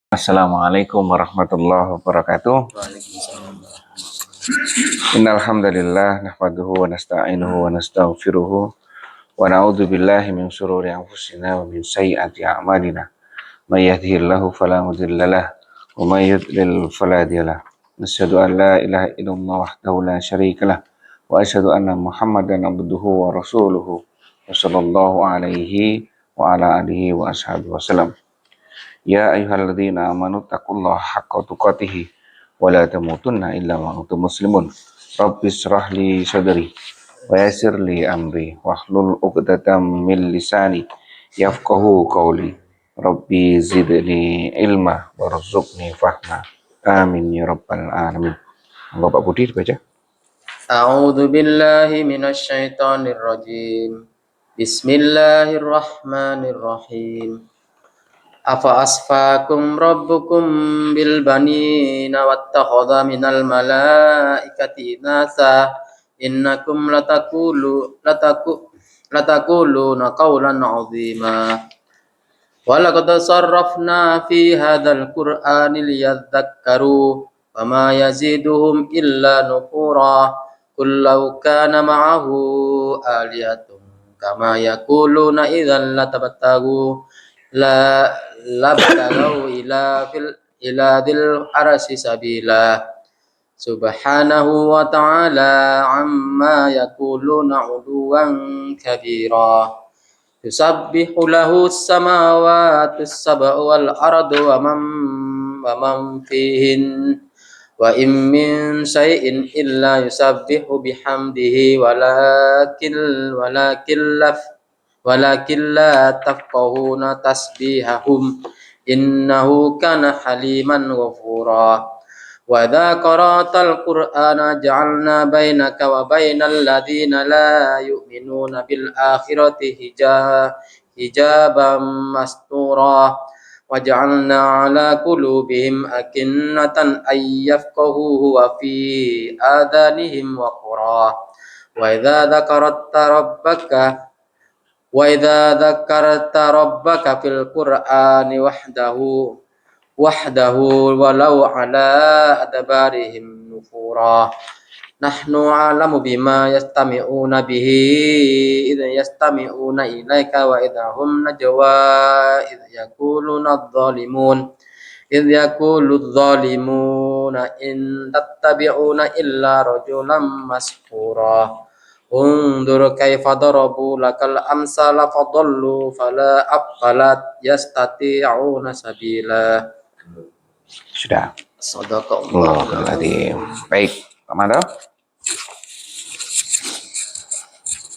Assalamualaikum warahmatullahi wabarakatuh. Innal hamdalillah nahmaduhu wa nasta'inuhu wa nastaghfiruhu wa na'udzu billahi min shururi anfusina wa min sayyiati a'malina. May yahdihillahu fala mudilla lahu wa may yudlil fala hadiya lahu. Asyhadu an la ilaha illallah wahdahu la syarika lahu wa asyhadu anna Muhammadan abduhu wa rasuluhu. Wassallallahu alaihi wa ala alihi wa ashabihi wasallam. Ya ayyuhalladzina amanu taqullaha haqqa tuqatih wa la tamutunna illa wa antum muslimun. Rabbis shrah li sadri wa yassir li amri wahlul 'uqdatam min lisani yafqahu qawli. Rabbi zidni ilma warzuqni fahma. Amin ya rabbal alamin. Bapak Budi dibaca. A'udzu billahi minasy syaithanir rajim. Bismillahirrahmanirrahim. Afa asfakum rabbukum bil banina wattakhadha minal malaikati inasa innakum latakuluna qawlan 'azima. Walaqad sarrafna fi hadzal qur'ani liyadhakkaru wa ma yaziduhum illa nufura. Qul law kana ma'ahu alihatun kama yaquluna idzan latabtagu la labtagau ila dzil arsi sabila. Subhanahu wa ta'ala amma yaquluna 'uluwan kabira. Yusabbihu lahu as-samawati as-sab'u wal ardu wa man fihin wa in min shay'in illa yusabbihu bihamdihi walakin la tafqahuna tasbihahum innahu kana haliman ghafura. Wa idza qara'tal qur'ana ja'alna bainaka wa bainal ladzina la yu'minuna bil akhirati hijaban mastura wa ja'alna 'ala qulubihim akinnatan ay yafqahuhu wa fi adanihim waqra. Wa idza dzakarta rabbaka fil qur'ani wahdahu walau ala adbarihim nufura. Nahnu a'lamu bima yastami'una bihi idza yastami'una ilaika wa idahum najwa idza yaqulu adh-dhalimuna in tattabi'una illa rajulan masfura. Undur kaifa darabu lakal amsala fadallu fala yastati'una sabila. Sudah. Shadaqallahul adzim. Baik, Pak Mando.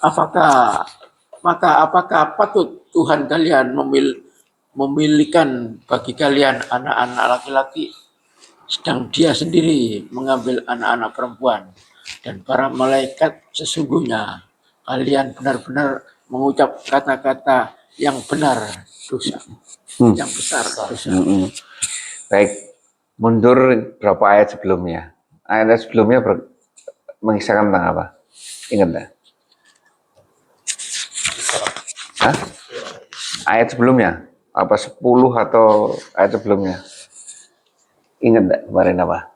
Apakah patut Tuhan kalian memilihkan bagi kalian anak-anak laki-laki, sedang Dia sendiri mengambil anak-anak perempuan, dan para malaikat sesungguhnya kalian benar-benar mengucap kata-kata yang benar dosa, yang besar dosa. Baik, mundur berapa ayat sebelumnya? Ayat sebelumnya mengisahkan tentang apa? Ingat nggak? Hah? Ayat sebelumnya? Apa 10 atau ayat sebelumnya? Ingat nggak kemarin apa?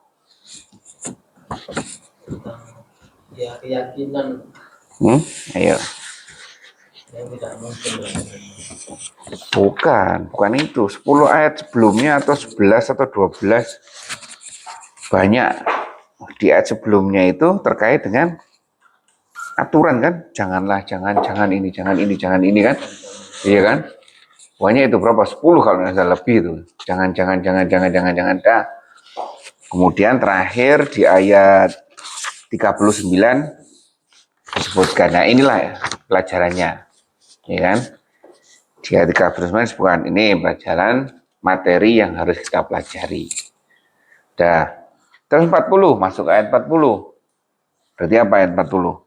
Ya, keyakinan Ayo. yang tidak mungkin. Bukan itu. 10 ayat sebelumnya atau 11 atau 12. Banyak di ayat sebelumnya itu terkait dengan aturan kan? Jangan ini kan? Iya kan? Banyak itu berapa? 10 kalau nggak salah lebih itu. Jangan. Dah. Kemudian terakhir di ayat 39 disebutkan. Nah, inilah ya, pelajarannya. Ya kan? Di ayat 39 disebutkan ini pelajaran materi yang harus kita pelajari. Dah. Terus 40, masuk ayat 40. Berarti apa ayat 40?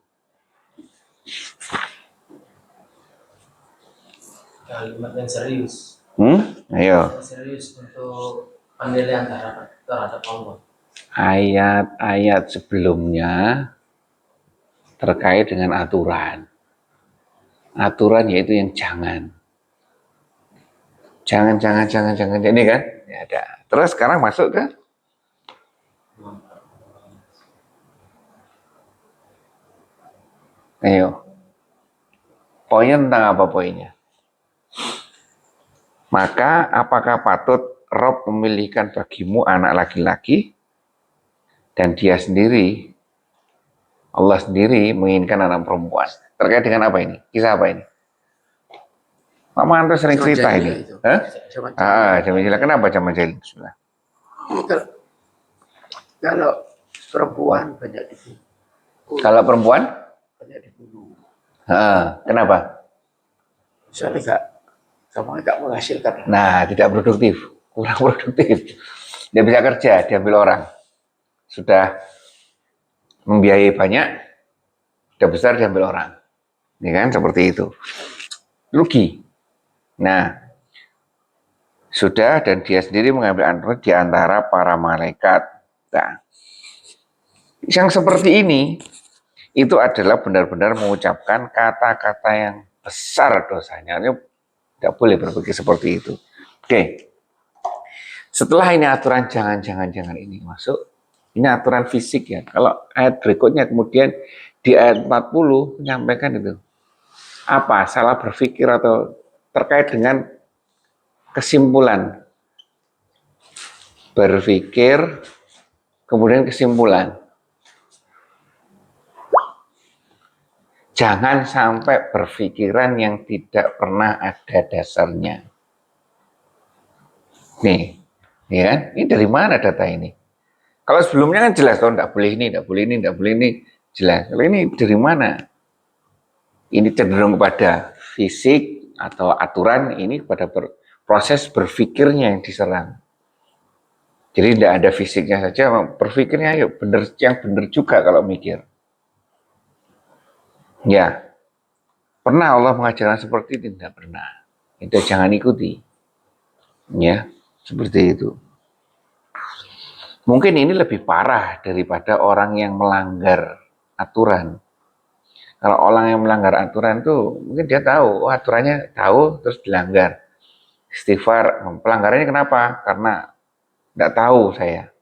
Kalimat yang serius. Ayo. Serius untuk penilaian terhadap Allah. Ayat-ayat sebelumnya terkait dengan aturan. Aturan yaitu yang jangan. Jangan. Ini kan? Ya ada. Terus sekarang masuk ke ayo. Poinnya tentang apa poinnya? Maka apakah patut Rob memilihkan bagimu anak laki-laki dan dia sendiri, Allah sendiri menginginkan anak perempuan? Terkait dengan apa ini? Kisah apa ini? Mama Anto sering Zaman cerita jahiliyah ini. itu. Hah? Zaman jahiliyah. Zaman jahiliyah. Kenapa zaman jahiliyah? Bismillah. Kalau perempuan banyak dibunuh. Kalau perempuan? Banyak dibunuh. Kenapa? Soalnya kamu nggak menghasilkan. Nah, tidak produktif. Kurang produktif. Dia bisa kerja, diambil orang. Sudah membiayai banyak, sudah besar diambil orang. Ini kan seperti itu. Rugi. Nah, sudah dan dia sendiri mengambil anak di antara para malaikat. Nah, yang seperti ini itu adalah benar-benar mengucapkan kata-kata yang besar dosanya. Ini tidak boleh berpikir seperti itu. Oke. Setelah ini aturan jangan ini masuk, ini aturan fisik ya. Kalau ayat berikutnya kemudian di ayat 40 menyampaikan itu. Apa? Salah berpikir atau terkait dengan kesimpulan. Berpikir, kemudian kesimpulan. Jangan sampai berpikiran yang tidak pernah ada dasarnya. Nih, ya kan? Ini dari mana data ini? Kalau sebelumnya kan jelas, kalau tidak boleh ini, jelas. Kalau ini dari mana? Ini cenderung kepada fisik atau aturan, ini kepada proses berpikirnya yang diserang. Jadi tidak ada fisiknya saja, berpikirnya ayo yang benar juga kalau mikir. Ya, pernah Allah mengajarkan seperti itu? Tidak pernah. Itu jangan ikuti. Ya, seperti itu. Mungkin ini lebih parah daripada orang yang melanggar aturan. Kalau orang yang melanggar aturan itu mungkin dia tahu, aturannya tahu terus dilanggar. Istighfar, pelanggarannya kenapa? Karena tidak tahu saya.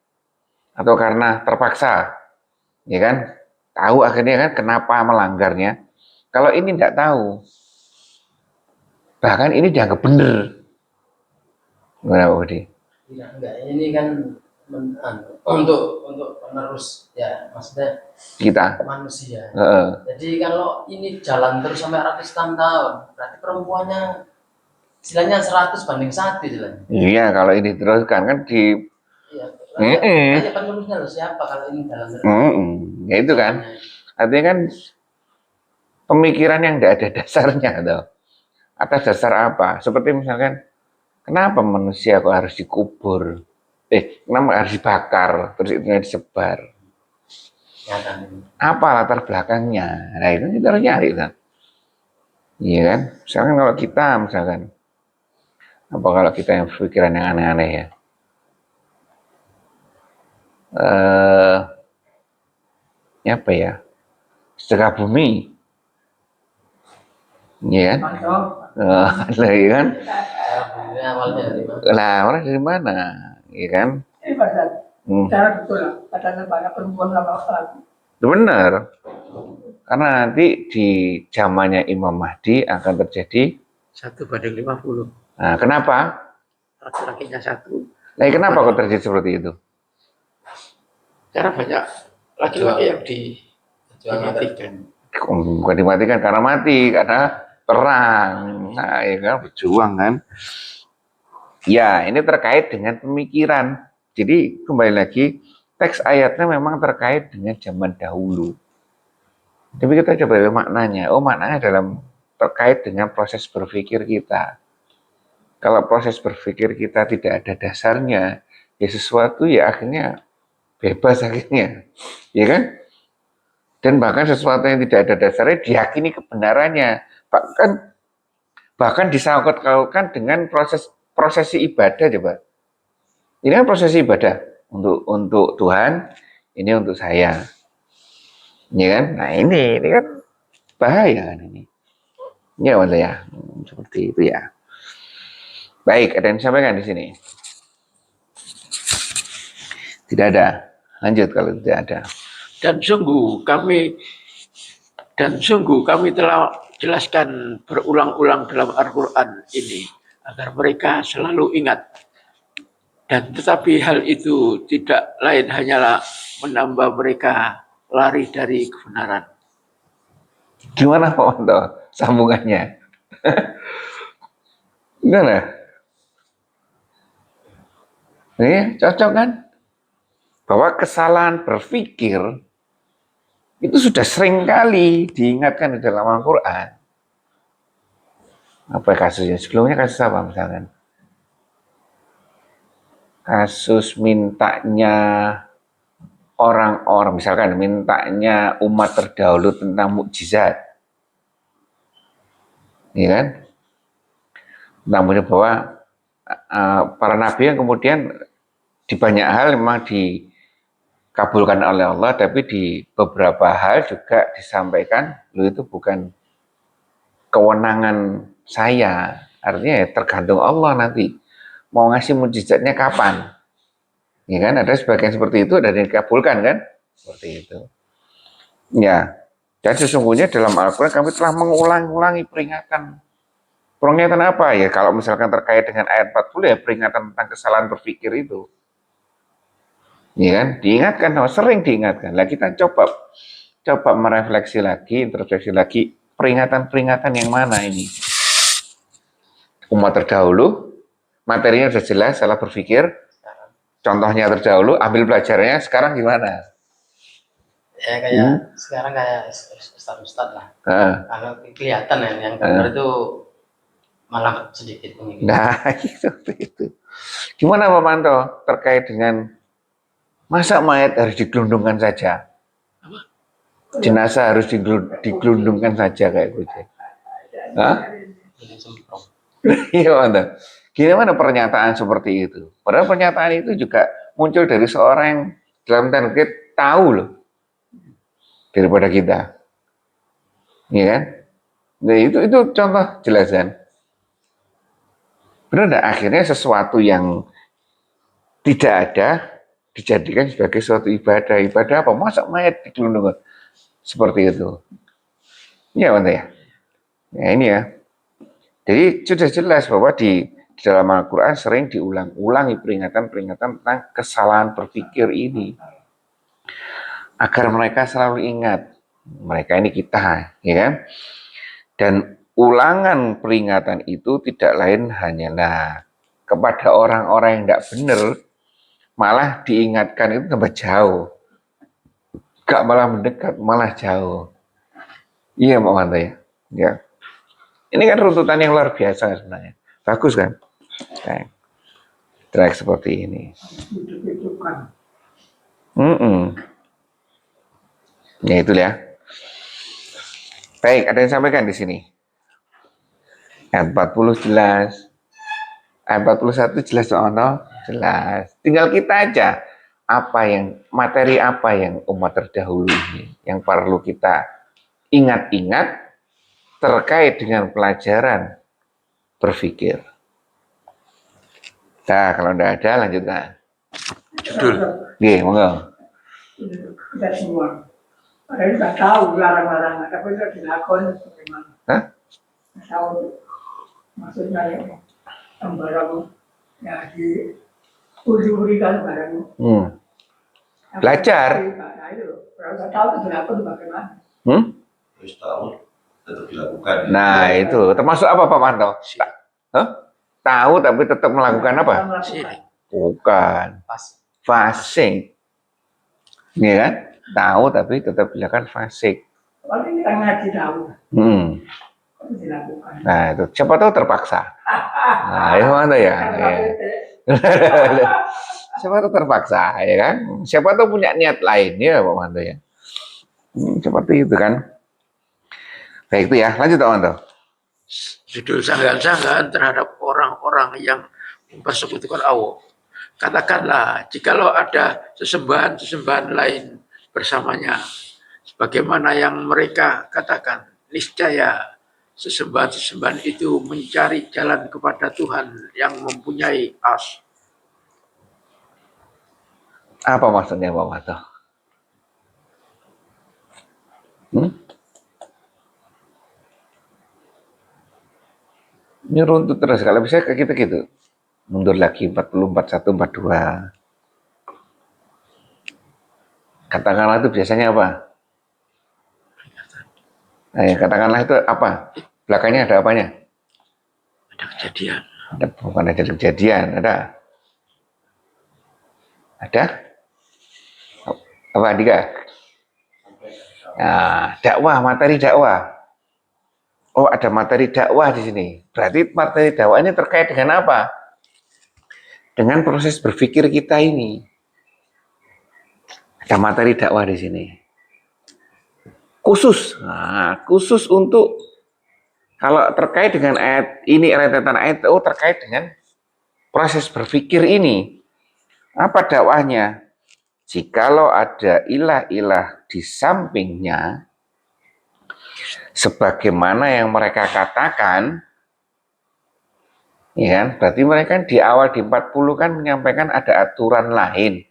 Atau karena terpaksa. Ya kan? Tahu akhirnya kan kenapa melanggarnya. Kalau ini tidak tahu. Bahkan ini dianggap benar. Nah, Udi. Enggak, ini kan untuk penerus ya, maksudnya Kita. manusia. Jadi kalau ini jalan terus sampai ratusan tahun, berarti perempuannya istilahnya 100 banding 1 istilahnya. Iya, kalau ini teruskan kan di Iya, penerusnya loh siapa kalau ini jalan terus? Ya itu kan. Artinya kan pemikiran yang tidak ada dasarnya tuh. Atas dasar apa? Seperti misalkan, kenapa manusia kok harus dikubur? Kenapa harus dibakar? Terus itu disebar? Apa latar belakangnya? Nah itu kita harus nyari kan. Iya kan? Misalkan kalau kita, apa kalau kita yang pikiran yang aneh-aneh ya? Apa ya? Setengah bumi. Iya kan? Lah iya kan? Awalnya dari mana? Lah orang dari mana? Iya kan? Cara betul lah, katanya banyak perempuan sama laki. Benar. Karena nanti di zamannya Imam Mahdi akan terjadi 1:50. Nah, kenapa? Laki-lakinya 1. Nah, kenapa kok terjadi seperti itu? Karena banyak laki-laki yang dimatikan. Bukan dimatikan karena mati, karena perang. Nah, ya kan, berjuang kan. Ya, ini terkait dengan pemikiran. Jadi, kembali lagi, teks ayatnya memang terkait dengan zaman dahulu. Tapi kita coba lihat maknanya. Oh, maknanya terkait dengan proses berpikir kita. Kalau proses berpikir kita tidak ada dasarnya, ya sesuatu ya akhirnya bebas akhirnya. Ya kan? Dan bahkan sesuatu yang tidak ada dasarnya diyakini kebenarannya. Bahkan disangkut-pautkan dengan prosesi ibadah coba. Ini kan prosesi ibadah untuk Tuhan, ini untuk saya. Ya kan? Nah, ini kan bahaya kan ini. Ya, Mas ya. Seperti itu ya. Baik, ada yang disampaikan di sini? Tidak ada. Lanjut kalau tidak ada. Dan sungguh kami telah jelaskan berulang-ulang dalam Al-Quran ini agar mereka selalu ingat. Dan tetapi hal itu tidak lain hanyalah menambah mereka lari dari kebenaran. Gimana Pak Wanto sambungannya? Gimana? Ini cocok kan? Bahwa kesalahan berpikir itu sudah sering kali diingatkan di dalam Al-Quran. Apa kasusnya? Sebelumnya kasus apa misalkan? Kasus mintanya orang-orang, misalkan mintanya umat terdahulu tentang mukjizat. Ya kan? Tentang bahwa para nabi yang kemudian di banyak hal memang dikabulkan oleh Allah, tapi di beberapa hal juga disampaikan, lu itu bukan kewenangan saya, artinya ya tergantung Allah nanti mau ngasih mukjizatnya kapan, ya kan? Ada sebagian seperti itu dan dikabulkan kan, seperti itu. Ya, dan sesungguhnya dalam Al-Quran kami telah mengulang-ulangi peringatan. Peringatan apa ya? Kalau misalkan terkait dengan ayat 40 ya peringatan tentang kesalahan berpikir itu. Ya kan? Diingatkan, sering diingatkan. Lah kita coba merefleksi lagi, introspeksi lagi, peringatan-peringatan yang mana ini? Umat terdahulu, materinya sudah jelas, salah berpikir, contohnya terdahulu, ambil pelajarannya, sekarang gimana? Ya kayak sekarang kayak ustad lah. Kalau kelihatan ya, yang benar itu malah sedikit mengikuti. Nah, itu. Gimana Pak Manto terkait dengan masa mayat harus digelundungkan saja? Jenazah harus digelundungkan saja kayak gitu. Hah? Iya, mantap. Gimana pernyataan seperti itu? Padahal pernyataan itu juga muncul dari seorang yang dalam tanda kutip tahu loh daripada kita, iya kan? Nah, itu contoh jelasan. Benar enggak? Akhirnya sesuatu yang tidak ada dijadikan sebagai suatu ibadah. Ibadah apa? Masa mayat digelundungkan seperti itu? Iya, mantap ya. Nah ini ya. Jadi sudah jelas bahwa di dalam Al-Quran sering diulang-ulangi peringatan-peringatan tentang kesalahan berpikir ini. Agar mereka selalu ingat, mereka ini kita, ya kan? Dan ulangan peringatan itu tidak lain hanyalah kepada orang-orang yang tidak benar, malah diingatkan itu tambah jauh. Gak malah mendekat, malah jauh. Iya, Pak Manto ya. Ya. Ini kan runtutan yang luar biasa sebenarnya. Bagus kan? Track seperti ini. Ya itu ya. Baik, ada yang sampaikan di sini. Ayat 40 jelas. Ayat 41 jelas soalnya jelas. Tinggal kita aja materi apa yang umat terdahulu ini yang perlu kita ingat-ingat terkait dengan pelajaran berpikir. Nah, kalau tidak ada lanjutkan. Judul. Oke, monggo. Kita semua. Padahal kita tahu larang-larangan, tapi kita dilakukan bagaimana? Hah? Tahu maksudnya yang barang ya diujurikan barang. Belajar. Nah itu, kalau kita tahu itu dilakukan bagaimana? Terus tahu tetap dilakukan. Nah itu termasuk apa Pak Manto? Tahu tapi tetap melakukan apa? Bukan. Fasik. Iya kan? Tahu tapi tetap dilakukan fasik. Kalau kita ngaji tahu. Dilakukan. Nah itu siapa tahu terpaksa. Nah itu mana ya? Siapa tahu terpaksa, ya kan? Siapa tahu punya niat lain ya Pak Manto ya. Seperti itu kan. Baik itu ya, lanjut Pak Manto. Judul sanggahan-sanggahan terhadap orang-orang yang mempersekutukan Allah. Katakanlah, jikalau ada sesembahan-sesembahan lain bersamanya, sebagaimana yang mereka katakan, niscaya sesembahan-sesembahan itu mencari jalan kepada Tuhan yang mempunyai as. Apa maksudnya Pak Mato? Ini runtut terus. Kalau bisa kayak gitu. Mundur lagi 40, 41, 42. Katakanlah itu biasanya apa? Katakanlah itu apa? Belakangnya ada apanya? Ada kejadian. Bukan ada kejadian, ada? Ada? Apa, Dika? Nah, dakwah, materi dakwah. Oh, ada materi dakwah di sini. Berarti materi dakwah ini terkait dengan apa? Dengan proses berpikir kita ini. Ada materi dakwah di sini. Khusus untuk kalau terkait dengan ayat ini, rentetan ayat, oh terkait dengan proses berpikir ini. Apa dakwahnya? Jikalau ada ilah-ilah di sampingnya, sebagaimana yang mereka katakan, ya kan? Berarti mereka di awal di 40 kan menyampaikan ada aturan lain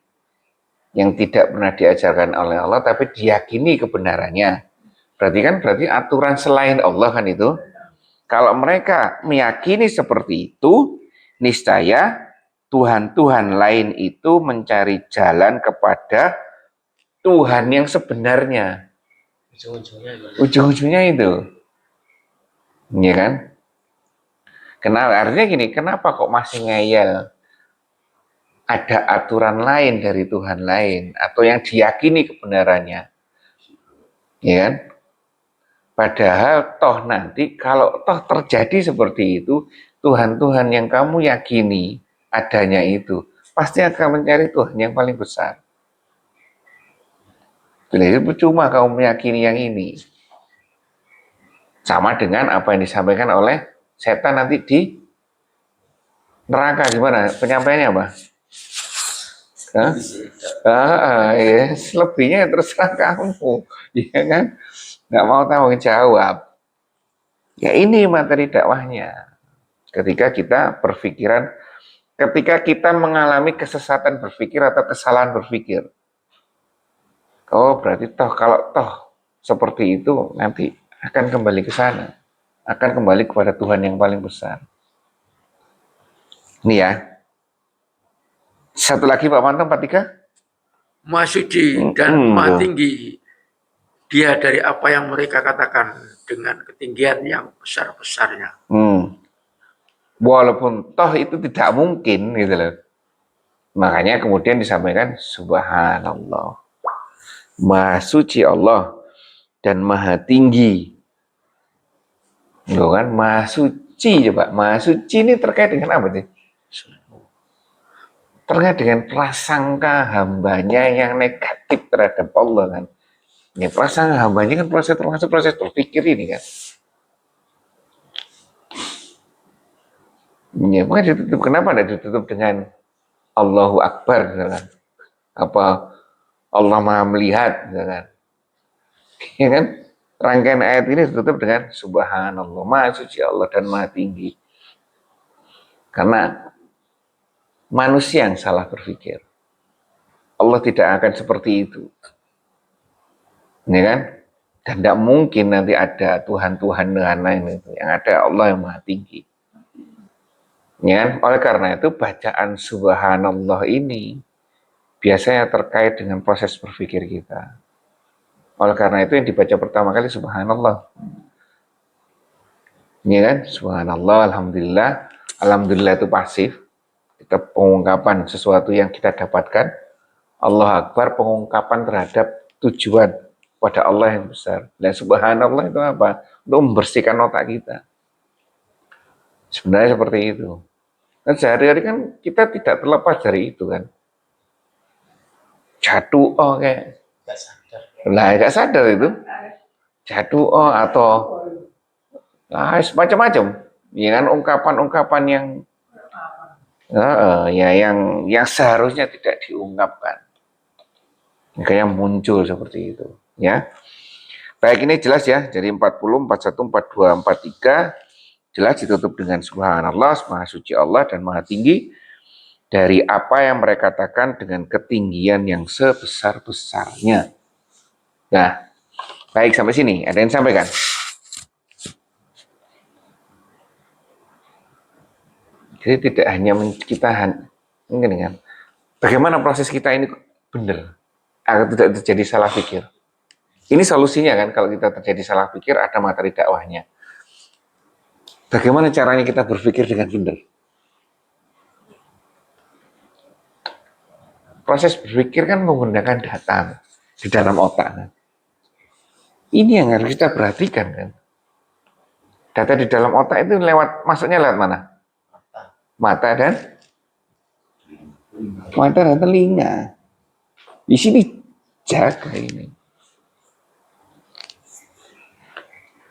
yang tidak pernah diajarkan oleh Allah, tapi diyakini kebenarannya. Berarti aturan selain Allah kan itu. Kalau mereka meyakini seperti itu, niscaya Tuhan-Tuhan lain itu mencari jalan kepada Tuhan yang sebenarnya. Ujung-ujungnya itu. Ya kan? Artinya gini, kenapa kok masih ngeyel? Ada aturan lain dari Tuhan lain, atau yang diyakini kebenarannya. Ya kan? Padahal toh nanti kalau toh terjadi seperti itu, Tuhan-Tuhan yang kamu yakini adanya itu pasti akan mencari Tuhan yang paling besar. Bila itu percuma kamu meyakini yang ini. Sama dengan apa yang disampaikan oleh setan nanti di neraka. Gimana? Penyampaiannya apa? Lebihnya terserah kamu. Iya kan? Nggak mau tanggung jawab. Ya ini materi dakwahnya. Ketika kita berpikiran, ketika kita mengalami kesesatan berpikir atau kesalahan berpikir. Oh berarti kalau seperti itu nanti akan kembali ke sana. Akan kembali kepada Tuhan yang paling besar. Ini ya. Satu lagi Pak Manto, 43. Maha suci dan maha tinggi. Dia dari apa yang mereka katakan dengan ketinggian yang besar-besarnya. Walaupun toh itu tidak mungkin gitu loh. Makanya kemudian disampaikan subhanallah. Maha suci Allah dan maha tinggi. Loh kan, maha suci coba. Maha suci ini terkait dengan apa sih? Terkait dengan prasangka hambanya yang negatif terhadap Allah kan. Ya, prasangka hambanya kan termasuk proses berpikir ini kan. Ya, makanya ditutup. Kenapa tidak ditutup dengan Allahu Akbar misalkan? Apa Allah Maha Melihat misalkan? Ya kan? Rangkaian ayat ini ditutup dengan subhanallah, maha suci Allah dan maha tinggi. Karena manusia yang salah berpikir. Allah tidak akan seperti itu. Ya kan? Dan tidak mungkin nanti ada Tuhan-Tuhan lain itu. Yang ada Allah yang maha tinggi. Ya kan? Oleh karena itu bacaan subhanallah ini biasanya terkait dengan proses berpikir kita. Oleh karena itu yang dibaca pertama kali subhanallah. Ya kan? Subhanallah, alhamdulillah. Alhamdulillah itu pasif. Kita pengungkapan sesuatu yang kita dapatkan. Allah Akbar pengungkapan terhadap tujuan pada Allah yang besar. Dan subhanallah itu apa? Untuk membersihkan otak kita. Sebenarnya seperti itu. Dan sehari-hari kan kita tidak terlepas dari itu kan. Jatuh kayak. Nggak sadar itu. Jatuh atau macam-macam. Ya kan ungkapan-ungkapan yang yang seharusnya tidak diungkapkan. Kayak muncul seperti itu, ya. Baik, ini jelas ya. Jadi 40, 41, 42, 43 jelas ditutup dengan subhanallah, maha suci Allah dan maha tinggi dari apa yang mereka katakan dengan ketinggian yang sebesar-besarnya. Nah, baik sampai sini. Ada yang sampaikan? Jadi tidak hanya kita ini kan. Bagaimana proses kita ini benar agar tidak terjadi salah pikir. Ini solusinya kan kalau kita terjadi salah pikir ada materi dakwahnya. Bagaimana caranya kita berpikir dengan benar? Proses berpikir kan menggunakan data di dalam otak kan. Ini yang harus kita perhatikan kan. Data di dalam otak itu masuknya lewat mana? Mata dan telinga. Di sini jaga ini.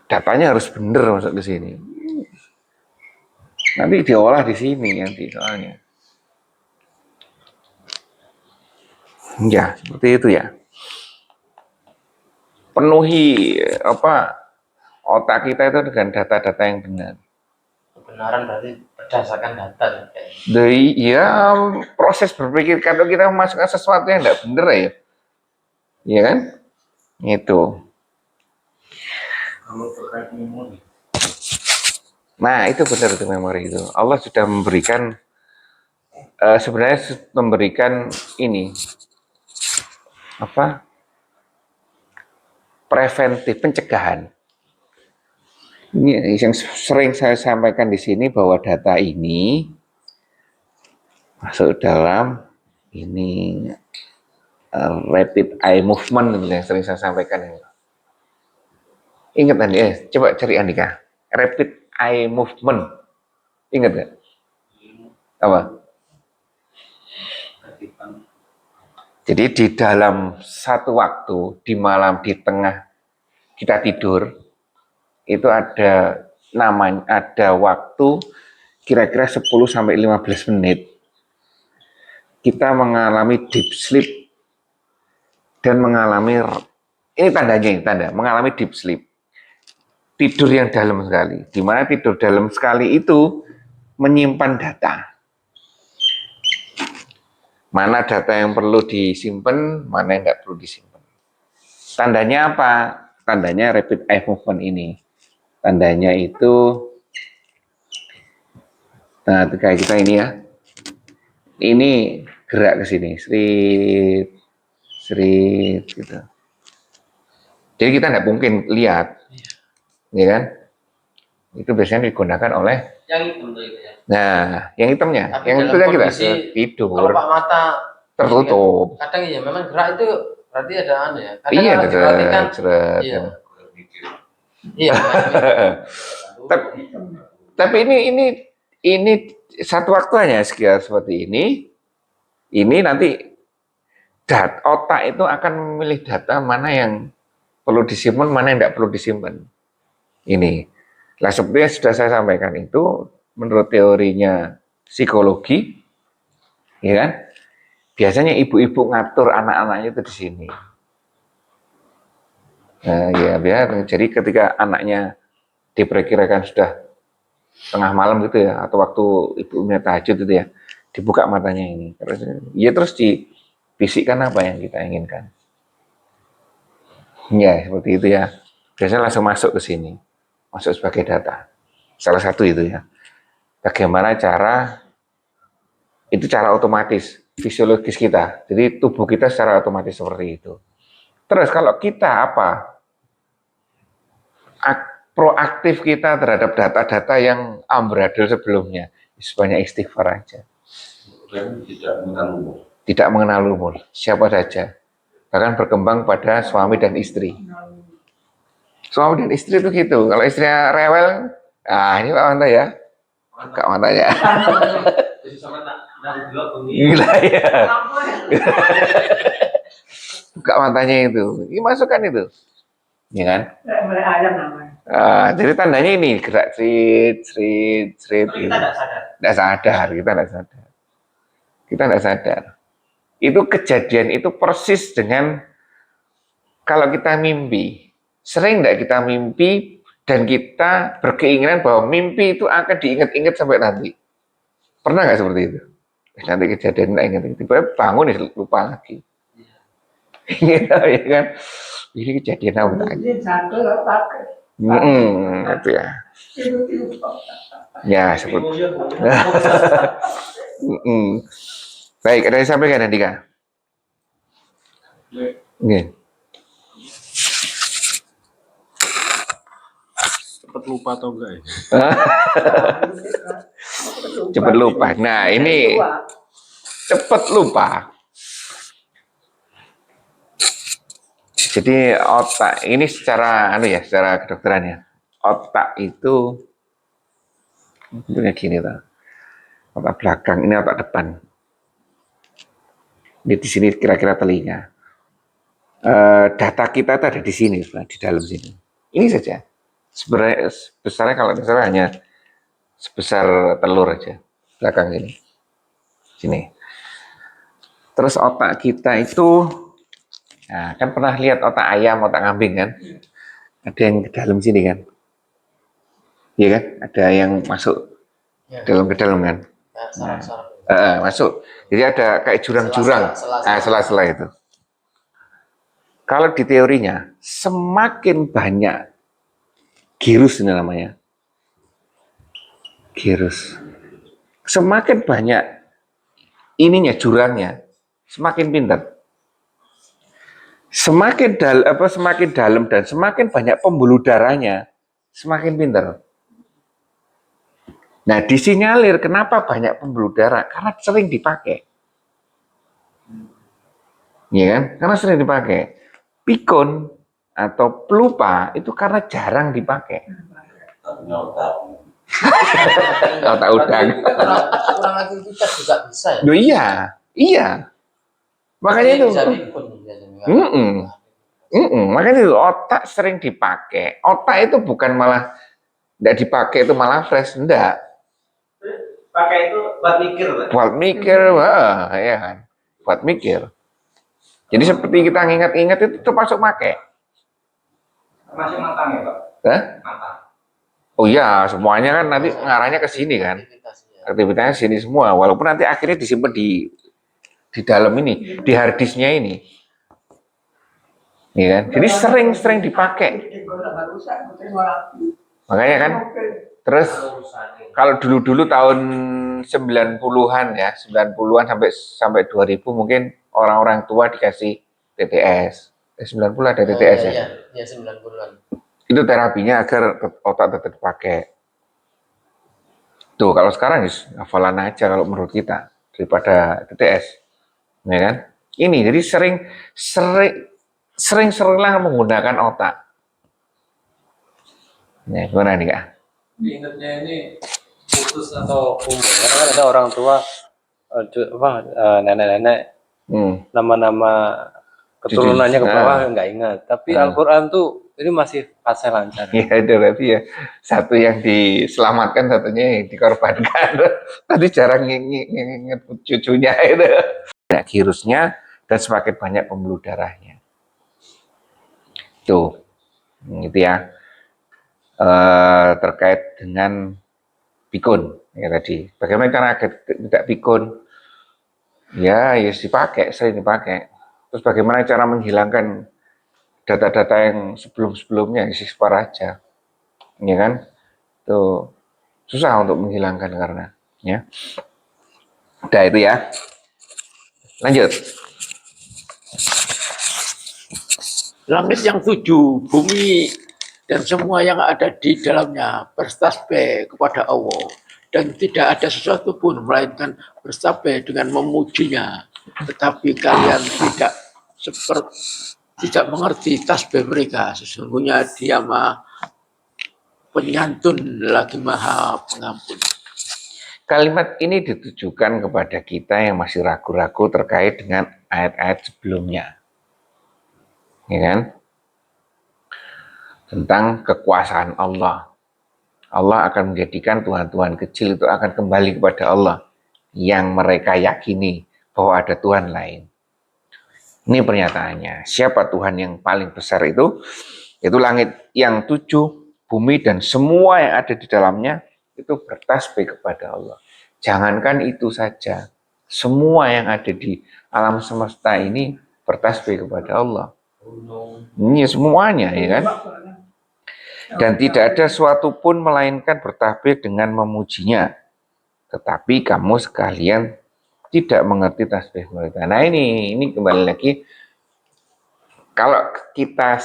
Datanya harus benar masuk ke sini. Nanti diolah di sini nanti soalnya. Ya, seperti itu ya. Penuhi otak kita itu dengan data-data yang benar. Kebenaran berarti berdasarkan data. Dari ya proses berpikir kalau kita memasukkan sesuatu yang tidak benar ya, iya kan? Itu. Kalau terkait memori, Nah itu benar itu memori itu. Allah sudah memberikan sebenarnya memberikan ini preventif pencegahan. Ini yang sering saya sampaikan di sini bahwa data ini masuk dalam ini rapid eye movement yang sering saya sampaikan. Ingat Andi, coba cari Andika. Rapid eye movement. Ingat nggak? Apa? Jadi di dalam satu waktu, di malam, di tengah kita tidur, itu ada waktu kira-kira 10 sampai 15 menit kita mengalami deep sleep dan mengalami ini tanda mengalami deep sleep. Tidur yang dalam sekali. Di mana tidur dalam sekali itu menyimpan data. Mana data yang perlu disimpan, mana yang nggak perlu disimpan. Tandanya apa? Tandanya rapid eye movement ini. Tandanya itu, nah kayak kita ini ya, ini gerak ke sini, serit, gitu. Jadi kita nggak mungkin lihat, ya kan? Itu biasanya digunakan oleh Yang hitam tuh itu ya. Nah, yang hitamnya, Tapi yang dalam itu kan kita kondisi tidur, kelopak mata tertutup. kadang iya memang gerak itu berarti ada ya. Kadang Iya, kalau diperhatikan, ceret. iya. mikir. Iya. Tapi ini satu waktu hanya sekian seperti ini. Ini nanti otak itu akan memilih data mana yang perlu disimpan, mana yang tidak perlu disimpan. Ini. Nah, seperti yang sudah saya sampaikan itu, menurut teorinya psikologi, ya kan? Biasanya ibu-ibu ngatur anak-anaknya itu di sini. Nah, ya biar jadi ketika anaknya diperkirakan sudah tengah malam gitu ya, atau waktu ibunya tahajud itu ya, dibuka matanya ini. Terus dibisikkan apa yang kita inginkan. Ya, seperti itu ya. Biasanya langsung masuk ke sini. Masuk sebagai data. Salah satu itu ya. Bagaimana itu cara otomatis, fisiologis kita. Jadi tubuh kita secara otomatis seperti itu. Terus kalau kita proaktif kita terhadap data-data yang amburadul sebelumnya, sebanyak istighfar aja. Dan tidak mengenal umur. Tidak mengenal umur, siapa saja. Bahkan berkembang pada suami dan istri. Suami dan istri itu gitu. Kalau istrinya rewel, ini Pak Manto ya. Kak Manto ya. Gila ya. Buka matanya itu. Ini masukkan itu. Ya kan? Mulai ayam namanya. Jadi tandanya ini gerak cerit. Kita tidak sadar. Kita tidak sadar. Itu kejadian itu persis dengan kalau kita mimpi. Sering enggak kita mimpi dan kita berkeinginan bahwa mimpi itu akan diingat-ingat sampai nanti? Pernah nggak seperti itu? Nanti kejadian nggak ingat, tiba bangun ya lupa lagi. Gitu ya kan? Ini kejadian apa tadi? Ini satu pakai. Itu ya. Itu Ya, seperti. Baik, ada yang sampaikan Andika? Oke. Cepat lupa atau enggak ya? Cepat lupa. Nah, ini cepat lupa. Jadi otak ini secara secara kedokterannya. Otak itu punya gini tuh. Otak belakang, ini otak depan. Di sini kira-kira telinga. Data kita itu ada di sini, di dalam sini. Ini saja. Sebenarnya besarnya kalau misalnya hanya sebesar telur aja, belakang sini. Sini. Terus otak kita itu, nah, kan pernah lihat otak ayam, otak kambing kan? Ada yang ke dalam sini kan? Iya kan? Ada yang masuk Ya. ke dalam kan? Ya, saraf-saraf. Masuk. Jadi ada kayak jurang-jurang. Sela-sela itu. Kalau di teorinya, semakin banyak girus ini namanya. Girus. Semakin banyak ininya, jurangnya, semakin pintar. Semakin dalam dan semakin banyak pembuluh darahnya, semakin pintar. Nah, disinyalir kenapa banyak pembuluh darah? Karena sering dipakai. Iya kan? Karena sering dipakai. Pikun atau pelupa itu karena jarang dipakai. Otak udang. Kurang aktivitas juga bisa ya. Loh iya. Makanya itu. Bisa pikun biasanya. Makanya itu otak sering dipakai. Otak itu bukan malah tidak dipakai itu malah fresh, enggak. Pakai itu buat mikir, Pak. Buat mikir, ya kan. Buat mikir. Jadi seperti kita ngingat-ingat itu termasuk pakai. Masih matang ya, Pak? Hah? Matang. Oh iya, semuanya kan nanti ngarahnya ke sini kan. Aktivitasnya sini semua, walaupun nanti akhirnya disimpan di dalam ini, di hard disknya ini. Iya kan? Jadi sering dipakai. Makanya kan, terus kalau dulu-dulu tahun 90-an ya, 90-an sampai 2000 mungkin orang-orang tua dikasih TTS. 90 ada TTS ya? Iya, 90-an. Itu terapinya agar otak tetap dipakai. Tuh, kalau sekarang hafalan aja kalau menurut kita daripada TTS. Ya kan? Ini jadi seringlah menggunakan otak. Nah, gimana nih, Kak? Ingatnya ini putus atau umur, karena kan ada orang tua nenek-nenek nama-nama keturunannya ke bawah nggak ingat, tapi Al-Quran tuh ini masih fase lancar. Iya, itu berarti ya satu yang diselamatkan, satunya yang dikorbankan. Tadi jarang nginget cucunya itu. Nah, virusnya dan semakin banyak pembuluh darahnya. Tuh, gitu ya. Terkait dengan pikun ya tadi. Bagaimana cara agar tidak pikun? Ya dipakai, sering dipakai. Terus bagaimana cara menghilangkan data-data yang sebelum-sebelumnya isi spar aja, ya kan? Tuh susah untuk menghilangkan karena ya. Udah itu ya. Lanjut. Langit yang 7, bumi dan semua yang ada di dalamnya bertasbih kepada Allah, dan tidak ada sesuatu pun melainkan bertasbih dengan memujinya, tetapi kalian tidak mengerti tasbih mereka. Sesungguhnya Dia Maha Penyantun lagi Maha Pengampun. Kalimat ini ditujukan kepada kita yang masih ragu-ragu terkait dengan ayat-ayat sebelumnya, ya kan? Tentang kekuasaan Allah. Allah akan menjadikan Tuhan-Tuhan kecil itu akan kembali kepada Allah yang mereka yakini bahwa ada Tuhan lain. Ini pernyataannya. Siapa Tuhan yang paling besar itu? Yaitu langit yang 7, bumi dan semua yang ada di dalamnya itu bertasbih kepada Allah. Jangankan itu saja, semua yang ada di alam semesta ini bertasbih kepada Allah. Ini semuanya, ya kan? Dan tidak ada suatu pun melainkan bertasbih dengan memujinya. Tetapi kamu sekalian tidak mengerti tasbih mereka. Nah ini kembali lagi, kalau kita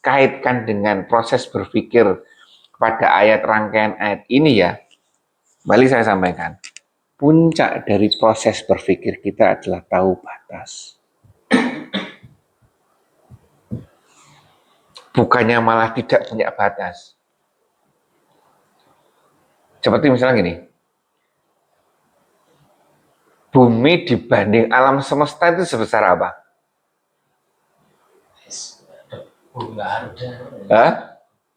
kaitkan dengan proses berpikir pada ayat rangkaian ayat ini ya, kembali saya sampaikan, puncak dari proses berpikir kita adalah tahu batas. Bukannya malah tidak punya batas. Seperti misalnya gini, bumi dibanding alam semesta itu sebesar apa? Nggak ada. Hah?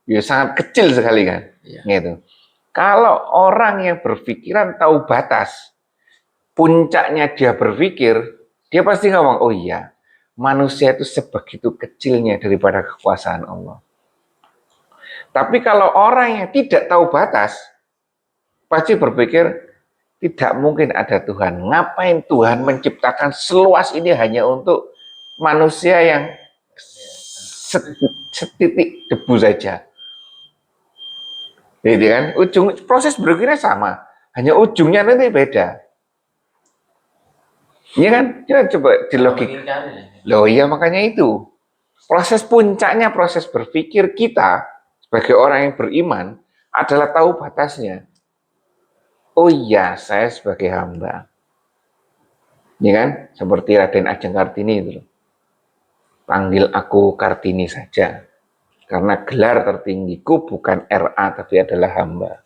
Ya sangat kecil sekali kan? Iya. Gitu. Kalau orang yang berpikiran tahu batas, puncaknya dia berpikir, dia pasti ngomong, oh iya, manusia itu sebegitu kecilnya daripada kekuasaan Allah. Tapi kalau orang yang tidak tahu batas, pasti berpikir, tidak mungkin ada Tuhan. Ngapain Tuhan menciptakan seluas ini hanya untuk manusia yang setitik debu saja. Jadi kan, proses berpikirnya sama, hanya ujungnya nanti beda. Iya kan? Coba di logik. Loh iya, makanya itu. Proses puncaknya, proses berpikir kita sebagai orang yang beriman adalah tahu batasnya. Oh iya, saya sebagai hamba. Iya kan? Seperti Raden Ajeng Kartini itu. Panggil aku Kartini saja. Karena gelar tertinggiku bukan RA tapi adalah hamba.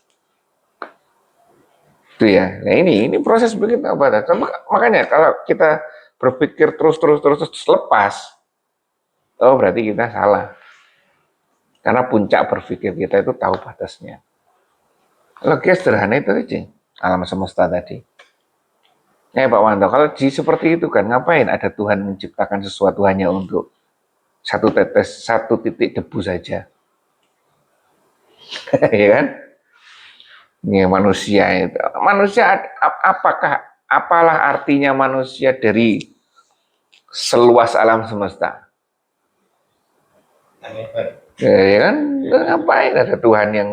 Itu ya. Nah ini proses begitu batas. Makanya kalau kita berpikir terus lepas, oh berarti kita salah. Karena puncak berpikir kita itu tahu batasnya. Logis sederhana itu aja, alam semesta tadi. Pak Wanto, kalau seperti itu kan ngapain ada Tuhan menciptakan sesuatu hanya untuk satu titik debu saja. Ya kan? Ini manusia itu. Manusia apalah artinya manusia dari seluas alam semesta? Ya kan? Ngapain ada Tuhan yang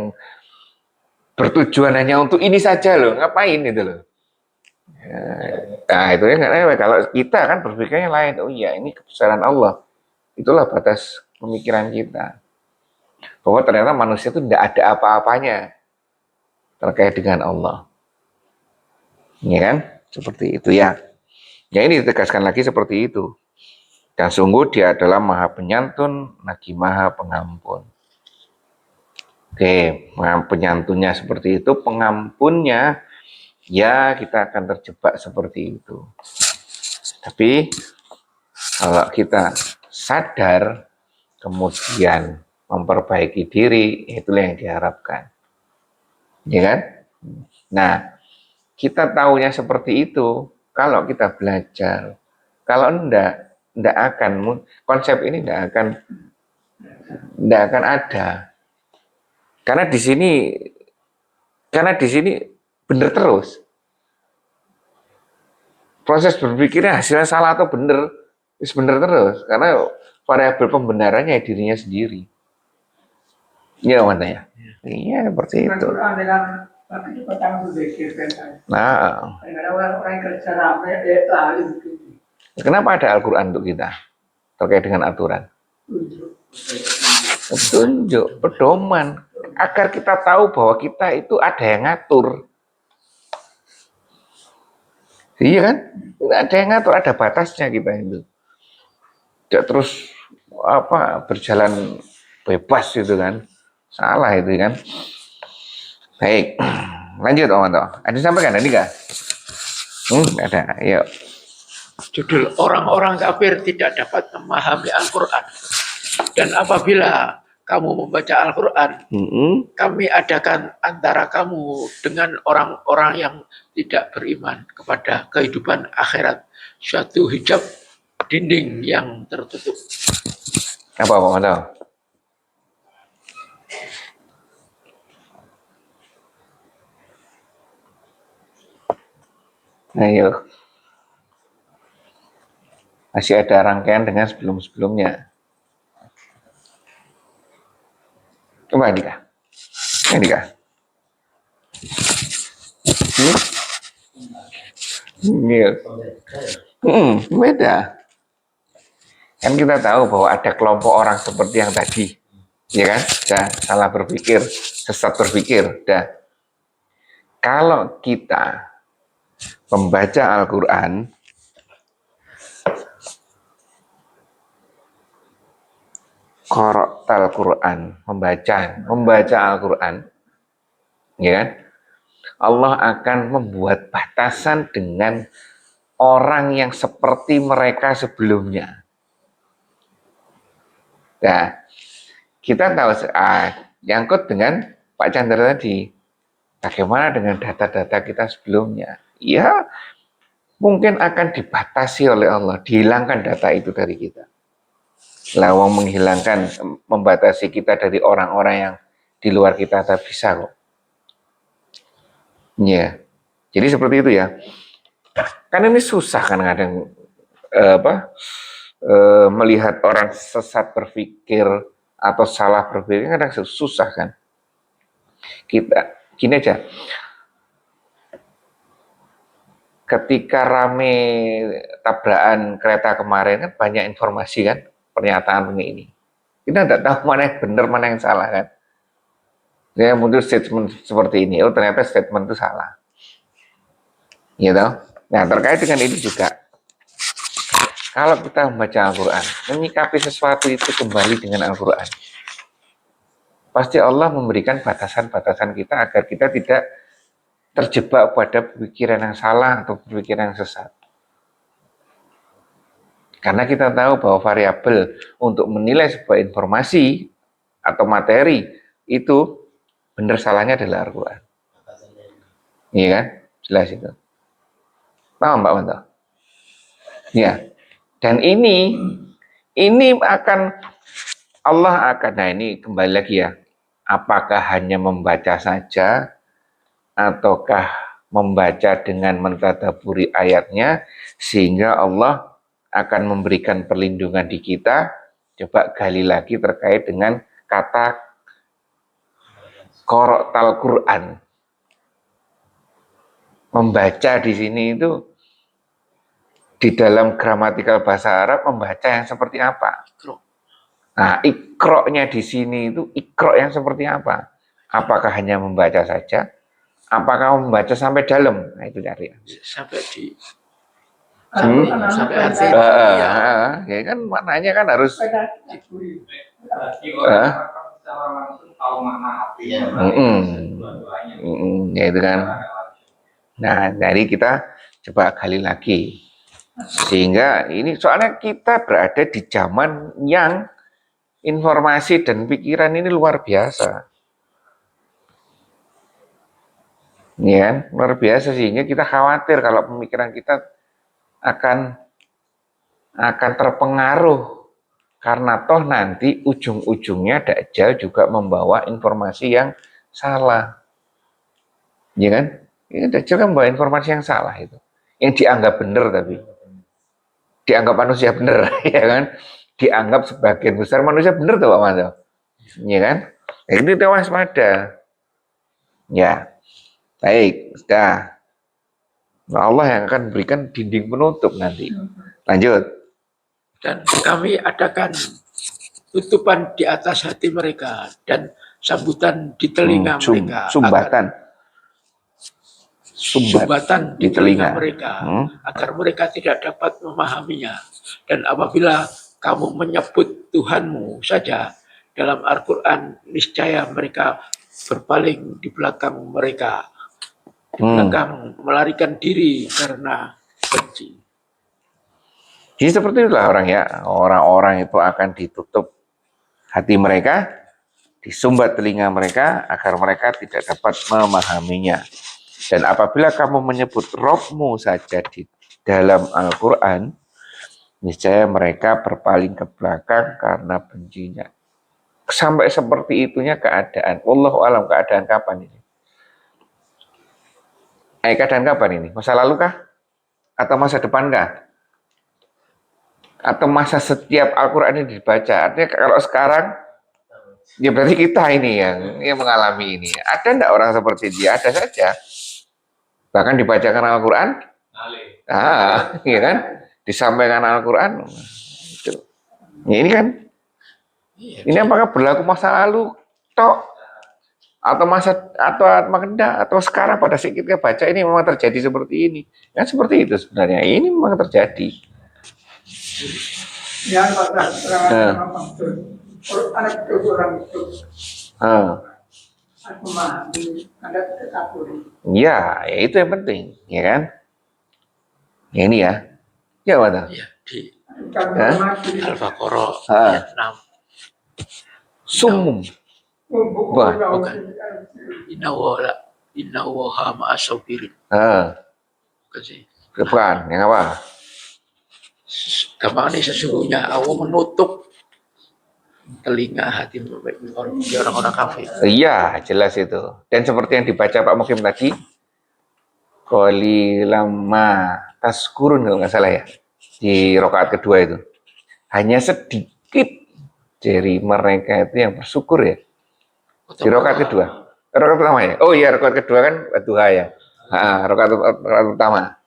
bertujuan hanya untuk ini saja loh? Ngapain itu loh? Nah itu ya nggak relevan. Kalau kita kan berpikirnya lain. Oh iya, ini kebesaran Allah. Itulah batas pemikiran kita. Bahwa ternyata manusia itu tidak ada apa-apanya terkait dengan Allah. Ya kan? Seperti itu ya. Ya ini ditegaskan lagi seperti itu. Dan sungguh dia adalah Maha Penyantun lagi Maha Pengampun. Oke, penyantunnya seperti itu, pengampunnya ya kita akan terjebak seperti itu. Tapi kalau kita sadar kemudian memperbaiki diri, itulah yang diharapkan. Ya kan? Nah, kita tahunya seperti itu kalau kita belajar. Kalau enggak akan, konsep ini enggak akan ada. Karena di sini benar terus. Proses berpikirnya hasilnya salah atau benar, benar terus. Karena variabel pembenarannya dirinya sendiri. Iya, mana ya? Iya, seperti itu. Nah, kenapa ada Al-Quran untuk kita? Terkait dengan aturan. Petunjuk, pedoman. Agar kita tahu bahwa kita itu ada yang ngatur. Iya kan? Ada yang ngatur, ada batasnya kita itu. Tidak terus berjalan bebas itu kan. Salah itu kan. Baik. Lanjut Om Anto. Ada sampaikan tadi enggak? Ada. Yuk. Judul orang-orang kafir tidak dapat memahami Al-Quran. Dan apabila kamu membaca Al-Quran, kami adakan antara kamu dengan orang-orang yang tidak beriman kepada kehidupan akhirat, suatu hijab dinding yang tertutup. Apa Pak Manto? Ayo, masih ada rangkaian dengan sebelum-sebelumnya. Coba Andika. Andika. Iya. Beda. Kan kita tahu bahwa ada kelompok orang seperti yang tadi. Ya kan? Dah salah berpikir, sesat berpikir. Dah. Kalau kita membaca Al-Quran, qara'tal Quran, membaca Al-Quran, ya kan? Allah akan membuat batasan dengan orang yang seperti mereka sebelumnya. Nah, kita tahu nyangkut dengan Pak Chandra tadi. Bagaimana dengan data-data kita sebelumnya? Ya, mungkin akan dibatasi oleh Allah, dihilangkan data itu dari kita. Lawang menghilangkan, membatasi kita dari orang-orang yang di luar kita tak bisa kok. Ya, jadi seperti itu ya. Kan ini susah kan kadang melihat orang sesat berpikir atau salah berpikir kadang susah kan. Kita gini aja. Ketika rame tabrakan kereta kemarin kan banyak informasi kan, pernyataan ini. Kita tidak tahu mana yang benar, mana yang salah kan. Dia muncul statement seperti ini, oh ternyata statement itu salah. Gitu. Nah terkait dengan ini juga, kalau kita membaca Al-Quran, menyikapi sesuatu itu kembali dengan Al-Quran, pasti Allah memberikan batasan-batasan kita agar kita tidak terjebak pada pemikiran yang salah atau pemikiran yang sesat. Karena kita tahu bahwa variabel untuk menilai sebuah informasi atau materi itu benar salahnya adalah Al-Quran. Iya kan? Jelas itu. Paham Pak Manto? Ya. Dan ini akan Allah akan, nah ini kembali lagi ya, apakah hanya membaca saja ataukah membaca dengan mentadaburi ayatnya sehingga Allah akan memberikan perlindungan di kita. Coba gali lagi terkait dengan kata qara'tal Quran. Membaca di sini itu di dalam gramatikal bahasa Arab membaca yang seperti apa? Nah, ikroknya di sini itu ikrok yang seperti apa? Apakah hanya membaca saja? Apakah membaca sampai dalam? Nah, itu cari. Sampai di sampai Ya kan maknanya kan harus Berarti orang secara langsung tahu makna artinya. ya itu kan. Nah, jadi kita coba gali lagi. Sehingga ini soalnya kita berada di zaman yang informasi dan pikiran ini luar biasa. Ya, luar biasa sehingga kita khawatir kalau pemikiran kita akan terpengaruh karena toh nanti ujung-ujungnya Dajjal juga membawa informasi yang salah. Ya kan? Ya, Dajjal kan membawa informasi yang salah itu. Yang dianggap benar tapi dianggap manusia benar, ya kan? Dianggap sebagian besar manusia benar tuh Pak Manto. Ya kan? Nah, ini kita waspada. Ya. Baik, sudah. Nah, Allah yang akan berikan dinding penutup nanti. Lanjut. Dan kami adakan tutupan di atas hati mereka dan sambutan di telinga mereka. Sumbatan di telinga mereka agar mereka tidak dapat memahaminya. Dan apabila kamu menyebut Tuhanmu saja dalam Al-Quran, niscaya mereka berpaling di belakang mereka, di belakang melarikan diri karena benci. Jadi seperti itulah orang ya, orang-orang itu akan ditutup hati mereka, disumbat telinga mereka agar mereka tidak dapat memahaminya. Dan apabila kamu menyebut Robmu saja di dalam Al-Quran, niscaya mereka berpaling ke belakang karena bencinya. Sampai seperti itunya keadaan. Wallahu alam, keadaan kapan ini? Keadaan kapan ini? Masa lalu kah? Atau masa depan kah? Atau masa setiap Al-Quran ini dibaca? Artinya kalau sekarang, ya berarti kita ini yang mengalami ini. Ada enggak orang seperti dia? Ada saja. Bahkan dibacakan Al-Quran, iya kan? Disampaikan Al-Quran. Itu. Ya, ini kan, Iya, ini apakah berlaku masa lalu, tok? Atau atau sekarang pada saat kita baca ini memang terjadi seperti ini. Kan seperti itu sebenarnya. Ini memang terjadi. Yang pada terang betul. Quran itu orang itu. Aku memahami, ada ketakuri. Ya, ya itu yang penting, ya kan? Ya ini ya. Ya, mana? iya, di Bukan mati. Al-Baqarah Ah. ayat 6. Sumum. Wah, bukan. Inna waha ma'asabirin. Kasih. Bukan, yang apa? Gampang nih, sesungguhnya Allah menutup telinga hati orang-orang kafir. Iya, jelas itu. Dan seperti yang dibaca Pak Mukim tadi, lama taskurun kalau nggak salah ya, di rakaat kedua itu. Hanya sedikit dari mereka itu yang bersyukur ya. Di rakaat kedua. Rakaat pertama ya? Oh iya, rakaat kedua kan duha ya. Rakaat pertama.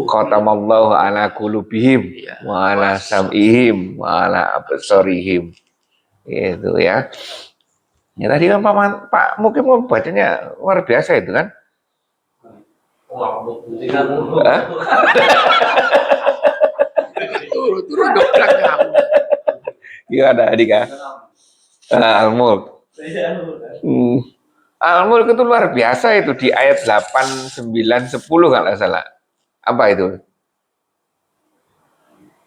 Khatamallahu ala qulubihim wa ala sam'ihim wa ala absarihim. Itu ya. Ya tadi kan Pak Mukim bacanya luar biasa itu kan. Turun dobrak kamu. Gimana adik kan? Al-Mulk. Al-Mulk itu luar biasa itu di ayat 8, 9, 10 kalau nggak salah. Apa itu?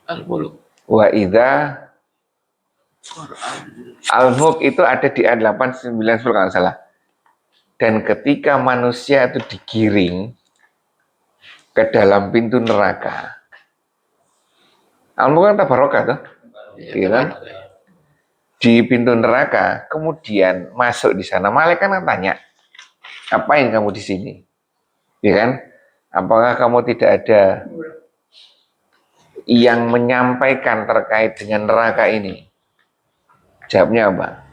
Al-Mulk. Wa idza Al-Mulk itu ada di ayat 8, 9, 10 kalau nggak salah. Dan ketika manusia itu digiring ke dalam pintu neraka. Al-Mulk kan tabarokah tuh. Iya kan? Di pintu neraka, kemudian masuk di sana. Malaikat kan tanya, ngapain kamu di sini? Ya kan? Apakah kamu tidak ada yang menyampaikan terkait dengan neraka ini? Jawabnya apa?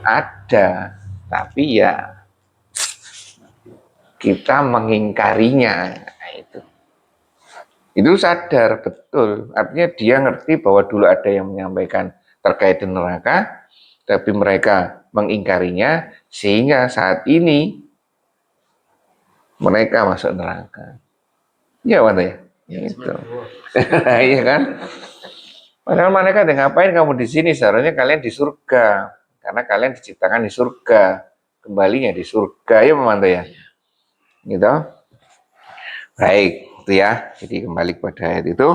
Ada, tapi ya kita mengingkarinya. Nah, itu sadar betul. Artinya dia ngerti bahwa dulu ada yang menyampaikan terkait dengan neraka, tapi mereka mengingkarinya, sehingga saat ini mereka masuk neraka. Ya, mana ya? Itu. Iya kan? Padahal mereka ngapain kamu di sini? Seharusnya kalian di surga, karena kalian diciptakan di surga, kembalinya di surga, ya memang ya. Gitu. Baik, itu ya. Jadi kembali kepada ayat itu.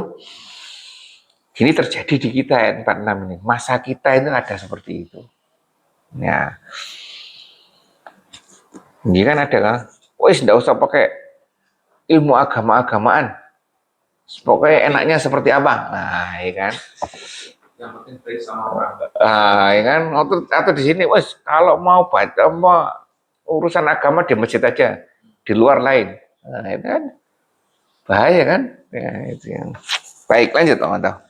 Ini terjadi di kita ayat 46 ini. Masa kita itu ada seperti itu. Ya. Ini kan ada kan. Wis enggak usah pakai ilmu agama-agamaan. Pokoknya enaknya seperti apa? Nah, ya kan. Yang penting baik sama orang. Ya kan. Atau di sini, wis kalau mau baca urusan agama di masjid aja, di luar lain. Nah, itu kan bahaya kan? Ya, itu yang baik, lanjut teman-teman.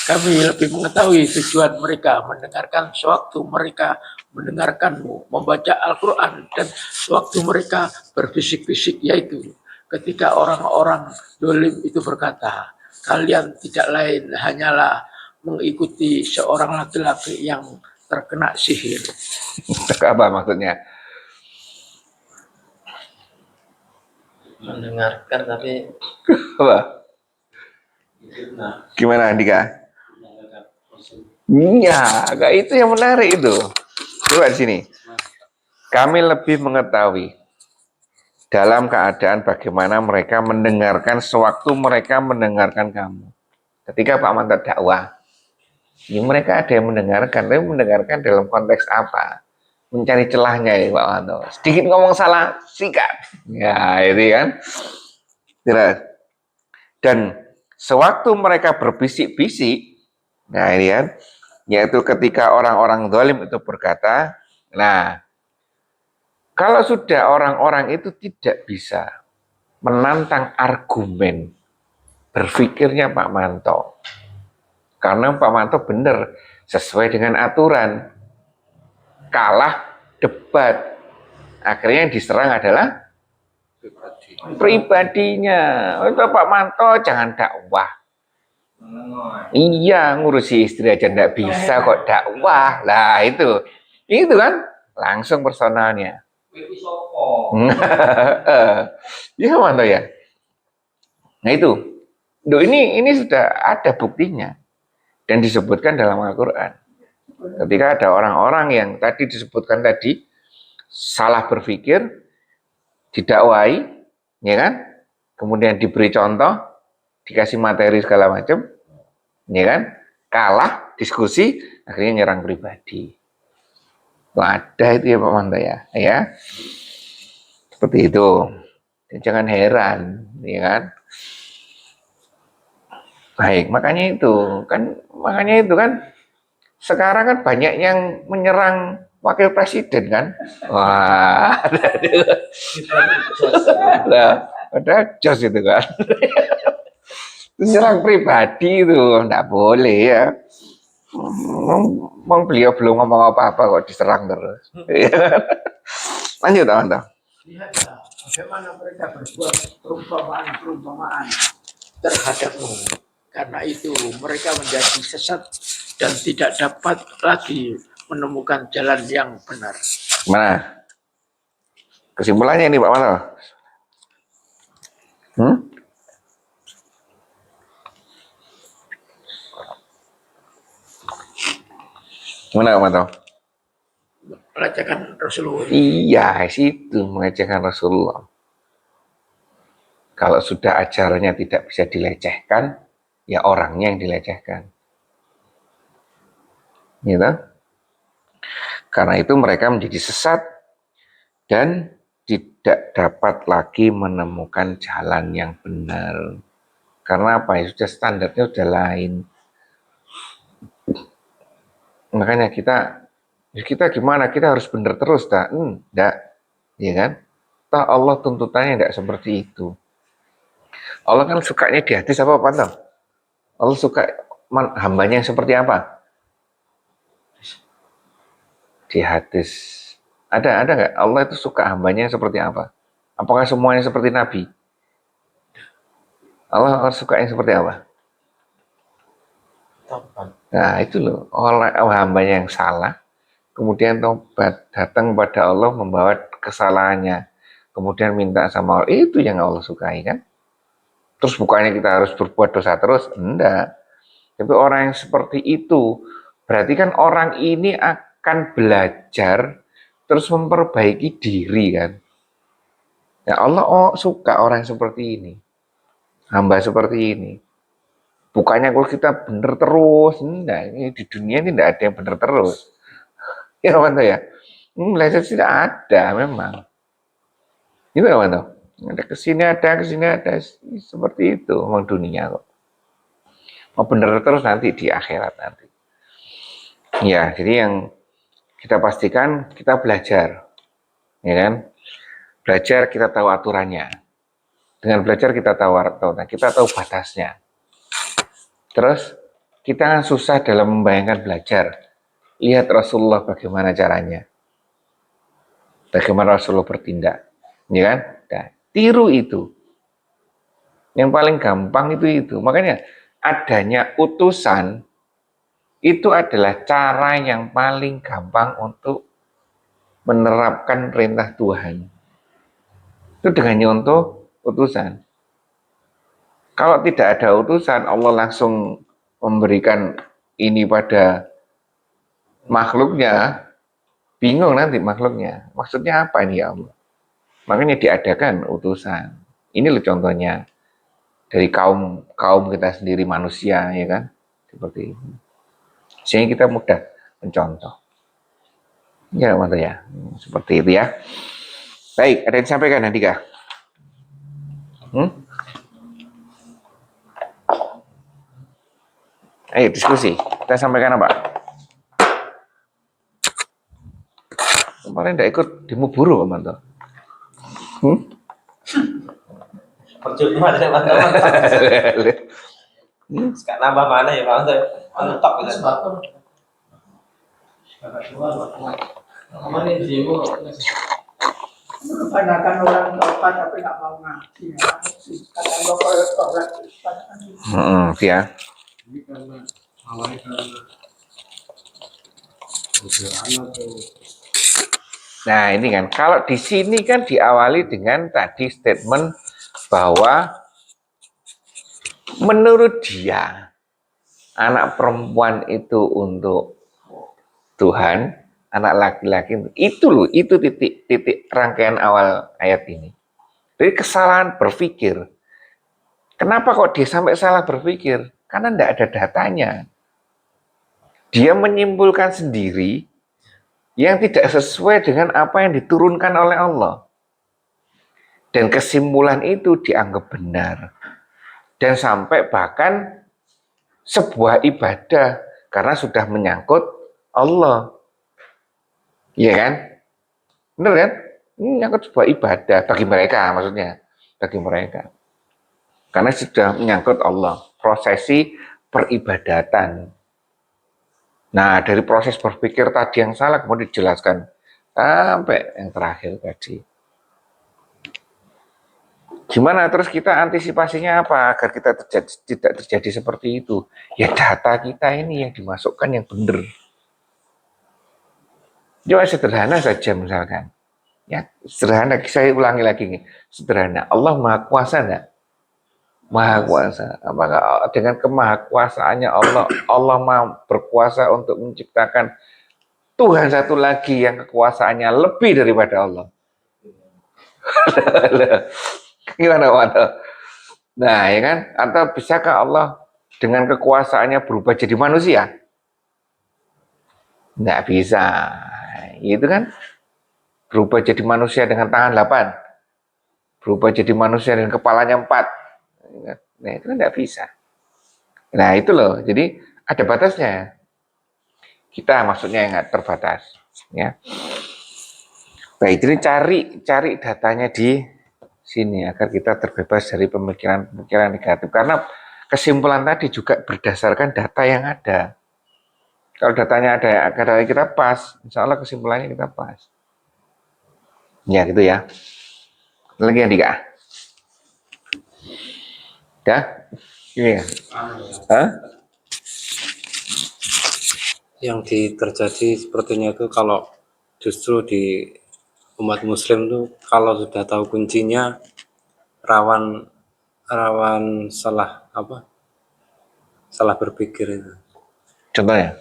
Kami lebih mengetahui tujuan mereka mendengarkan sewaktu mereka mendengarkanmu, membaca Al-Quran, dan sewaktu mereka berbisik-bisik, yaitu ketika orang-orang dolim itu berkata, kalian tidak lain hanyalah mengikuti seorang laki-laki yang terkena sihir. Apa maksudnya? Mendengarkan tapi Apa? Gimana Andika? Iya, itu yang menarik itu. Coba di sini. Kami lebih mengetahui dalam keadaan bagaimana mereka mendengarkan sewaktu mereka mendengarkan kamu. Ketika Pak Mantan dakwah, ya mereka ada yang mendengarkan, tapi mendengarkan dalam konteks apa? Mencari celahnya ya Pak Mantan. Sedikit ngomong salah, sikat. Ya, itu kan. Dan sewaktu mereka berbisik-bisik, nah ini kan, yaitu ketika orang-orang zalim itu berkata, nah, Kalau sudah orang-orang itu tidak bisa menantang argumen berpikirnya Pak Manto, karena Pak Manto benar sesuai dengan aturan, kalah debat, akhirnya yang diserang adalah pribadinya. Itu Pak Manto jangan dakwah. Iya, ngurusi istri aja ndak bisa kok dakwah. Lah itu kan langsung personalnya. Iya Manto ya. Nah itu, ini sudah ada buktinya dan disebutkan dalam Al-Quran. Ketika ada orang-orang yang tadi disebutkan tadi salah berpikir, didakwai, ya kan? Kemudian diberi contoh, dikasih materi segala macam, ya kan? Kalah diskusi, akhirnya nyerang pribadi. Ada itu ya Pak Manto ya. Seperti itu. Dan jangan heran, ya kan? Baik, makanya itu kan sekarang kan banyak yang menyerang wakil presiden kan? Wah, ada jos itu kan. Menyerang pribadi itu enggak boleh ya. Beliau belum ngomong apa-apa kok diserang terus. Lanjut teman-teman. Lihatlah bagaimana mereka berbuat perumpamaan terhadapmu. Karena itu mereka menjadi sesat dan tidak dapat lagi menemukan jalan yang benar. Mana? Kesimpulannya ini Pak Manto. Mana Pak Manto? Melecehkan Rasulullah. Iya, itu melecehkan Rasulullah. Kalau sudah ajarannya tidak bisa dilecehkan, ya orangnya yang dilecehkan. Gitu? Karena itu mereka menjadi sesat dan tidak dapat lagi menemukan jalan yang benar. Karena apa ya? Sudah standarnya sudah lain. Makanya kita gimana? Kita harus benar terus, tak? Enggak, ya kan? Toh Allah tuntutannya tidak seperti itu. Allah kan sukanya di hadis apa Pak? Allah suka hambanya yang seperti apa? Di hadis. Ada nggak? Allah itu suka hambanya yang seperti apa? Apakah semuanya seperti Nabi? Allah suka yang seperti apa? Nah itu loh, hambanya yang salah, kemudian tobat, datang kepada Allah membawa kesalahannya, kemudian minta sama Allah, itu yang Allah sukai kan? Terus bukannya kita harus berbuat dosa terus? Enggak. Tapi orang yang seperti itu, berarti kan orang ini akan belajar, terus memperbaiki diri kan? Ya Allah suka orang seperti ini, hamba seperti ini. Bukannya kalau kita benar terus, enggak, ini di dunia ini tidak ada yang benar terus. Ya Manto ya, belajar tidak ada memang. Itu Manto. Ada kesini ada, seperti itu memang dunia kok. Mau benar terus nanti di akhirat nanti. Ya, jadi yang kita pastikan kita belajar, ya kan? Belajar kita tahu aturannya. Dengan belajar kita tahu batasnya. Terus kita kan susah dalam membayangkan belajar. Lihat Rasulullah bagaimana caranya. Bagaimana Rasulullah bertindak. Ya kan? Nah, tiru itu. Yang paling gampang itu. Makanya adanya utusan itu adalah cara yang paling gampang untuk menerapkan perintah Tuhan. Itu dengan nyontoh utusan. Kalau tidak ada utusan, Allah langsung memberikan ini pada makhluknya, bingung nanti makhluknya. Maksudnya apa ini ya Allah? Makanya diadakan utusan. Ini loh contohnya dari kaum kita sendiri manusia, ya kan? Seperti ini. Sehingga kita mudah mencontoh. Ya, Manto ya. Seperti itu ya. Baik, ada yang disampaikan Andika? Ayo diskusi. Kita sampaikan apa? Kemarin nggak ikut demo buruh Pak Manto. Percuma ada teman-teman. Sekarang nambah mana ya Pak? Mentok gitu. Sebab kemarin demo Kebanyakan orang tobat tapi nggak mau ngaji. Kata gue kalau tobat Ya. Ini karena salahnya karena godaan atau Nah ini kan, kalau di sini kan diawali dengan tadi statement bahwa menurut dia anak perempuan itu untuk Tuhan, anak laki-laki itu loh, itu titik rangkaian awal ayat ini. Jadi kesalahan berpikir. Kenapa kok dia sampai salah berpikir? Karena tidak ada datanya. Dia menyimpulkan sendiri yang tidak sesuai dengan apa yang diturunkan oleh Allah. Dan kesimpulan itu dianggap benar. Dan sampai bahkan sebuah ibadah karena sudah menyangkut Allah. Iya kan? Benar kan? Ini menyangkut sebuah ibadah bagi mereka maksudnya. Bagi mereka. Karena sudah menyangkut Allah. Prosesi peribadatan. Nah, dari proses berpikir tadi yang salah kemudian dijelaskan sampai yang terakhir tadi. Gimana terus kita antisipasinya apa agar kita tidak terjadi seperti itu? Ya data kita ini yang dimasukkan yang benar. Coba sederhana saja misalkan. Ya, sederhana, saya ulangi lagi nih. Sederhana, Allah Maha Kuasa enggak? Maha Kuasa. Apakah dengan kemahakuasaannya Allah Maha berkuasa untuk menciptakan Tuhan satu lagi yang kekuasaannya lebih daripada Allah? Gimana Pak? Nah, ya kan? Atau bisakah Allah dengan kekuasaannya berubah jadi manusia? Nggak bisa. Itu kan berubah jadi manusia dengan tangan 8. Berubah jadi manusia dengan kepalanya 4. Nah, itu kan nggak bisa. Nah, itu loh. Jadi ada batasnya. Kita maksudnya yang nggak terbatas. Ya. Baik, jadi cari datanya di sini agar kita terbebas dari pemikiran-pemikiran negatif. Karena kesimpulan tadi juga berdasarkan data yang ada. Kalau datanya ada, kadang kita pas, insya Allah kesimpulannya kita pas. Ya gitu ya. Lagi yang Dika? Ya? Ini ya? Hah? Yang terjadi sepertinya itu kalau justru di umat muslim tuh kalau sudah tahu kuncinya rawan salah berpikir itu. Contohnya?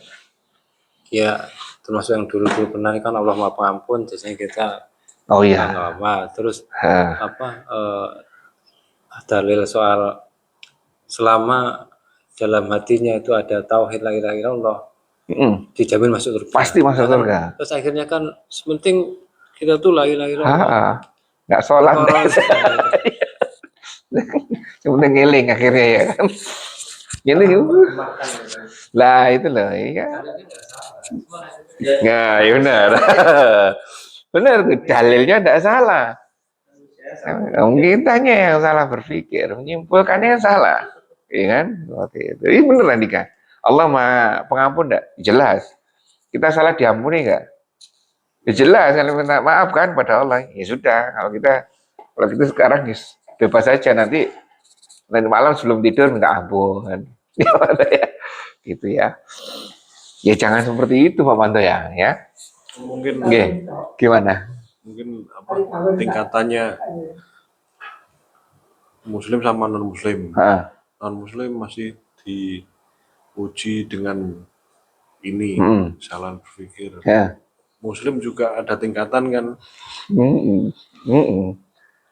Ya termasuk yang dulu pernah kan Allah Maha Pengampun, biasanya kita Oh iya. nggak apa. Terus dalil soal selama dalam hatinya itu ada tauhid la ilaha illallah, dijamin masuk surga. Pasti masuk surga. Terus akhirnya kan sementing kita tuh la ilaha illallah. Nggak sholat. Sebenarnya ngiling akhirnya ya kan. Ini lah itu loh, iya. Nah, ya benar. Benar tuh, dalilnya tidak salah. Mungkin tanya yang salah berpikir, menyimpulkannya yang salah. Iya kan? Seperti itu. Ini benar Andika. Allah Maha Pengampun enggak? Jelas. Kita salah diampuni enggak? Ya jelas, kalau minta maaf kan pada Allah. Ya sudah, kalau kita sekarang bebas saja, nanti malam sebelum tidur minta ampun. Ya, gitu ya. Ya jangan seperti itu Pak Manto ya. mungkin Gimana? mungkin tingkatannya muslim sama non muslim. Non muslim masih diuji dengan ini kesalahan berpikir. Muslim juga ada tingkatan kan.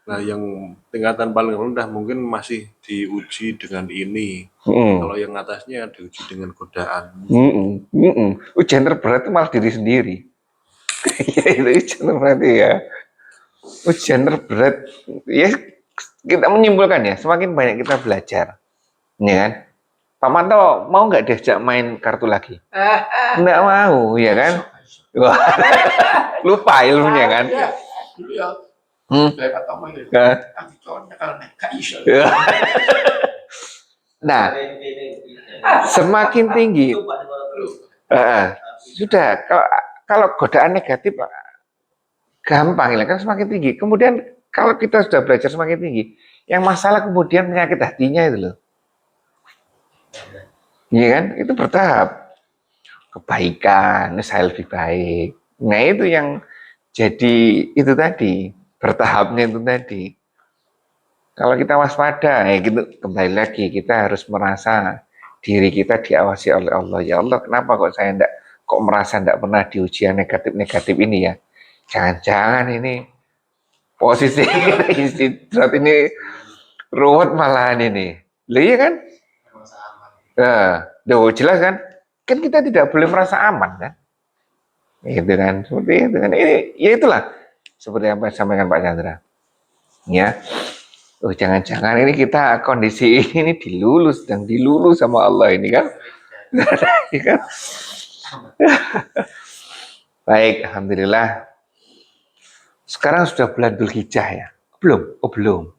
Nah, yang tingkatan paling rendah mungkin masih diuji dengan ini. Kalau yang atasnya diuji dengan godaan. Ujian terberat itu malah diri sendiri. Ya itu ujian terberat ya. Ujian terberat ya kita menyimpulkan ya, semakin banyak kita belajar, ya kan? Pak Manto mau nggak diajak main kartu lagi? Nggak mau, ya kan? Wah, lupa ilmunya kan? Ya, dulu ya, Hmm. saya kata ngomong gitu. Nah. Nanti cowoknya kalau naik gak iso. Nah, semakin tinggi, sudah kalau godaan negatif gampang ya kan semakin tinggi. Kemudian kalau kita sudah belajar semakin tinggi, yang masalah kemudian penyakit hatinya itu loh. Iya kan? Itu bertahap. Kebaikan, saya lebih baik. Nah itu yang jadi itu tadi, bertahapnya itu tadi. Kalau kita waspada, ya gitu, kembali lagi kita harus merasa diri kita diawasi oleh Allah. Ya Allah, kenapa kok saya kok merasa tidak pernah di ujian negatif-negatif ini ya? Jangan-jangan ini posisi istirahat ini ruwet malahan ini. Loh iya kan? Nah, jelas kan? Kan kita tidak boleh merasa aman kan? Gitu kan? Seperti itu kan? Ini, ya itulah seperti apa yang disampaikan Pak Chandra. Ya. Oh jangan-jangan ini kita kondisi ini dilulus, sedang dilulus sama Allah ini kan? Ya kan? Baik, alhamdulillah. Sekarang sudah bulan Dzulhijjah ya? Belum? Oh belum.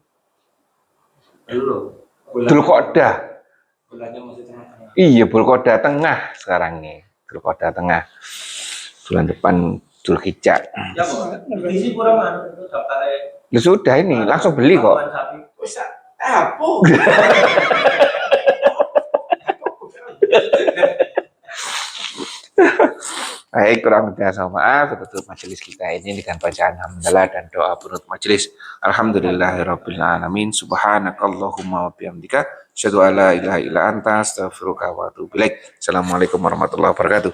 Dzulqa'dah. Bulannya masih tengah-tengah. Iya, Dzulqa'dah tengah sekarang nih. Dzulqa'dah tengah. Bulan depan Dzulhijjah. Ya, Bu. Isi kurang itu daftarnya. Ya sudah ini, langsung beli kok. Apa? Baik, kurang lebih maaf tutup majelis kita ini dengan bacaan hamdalah dan doa penutup majelis. Alhamdulillahirabbil alamin. Subhanakallahumma wa bihamdika asyhadu an la ilaha illa anta astaghfiruka wa atubu ilaik. Assalamualaikum warahmatullahi wabarakatuh.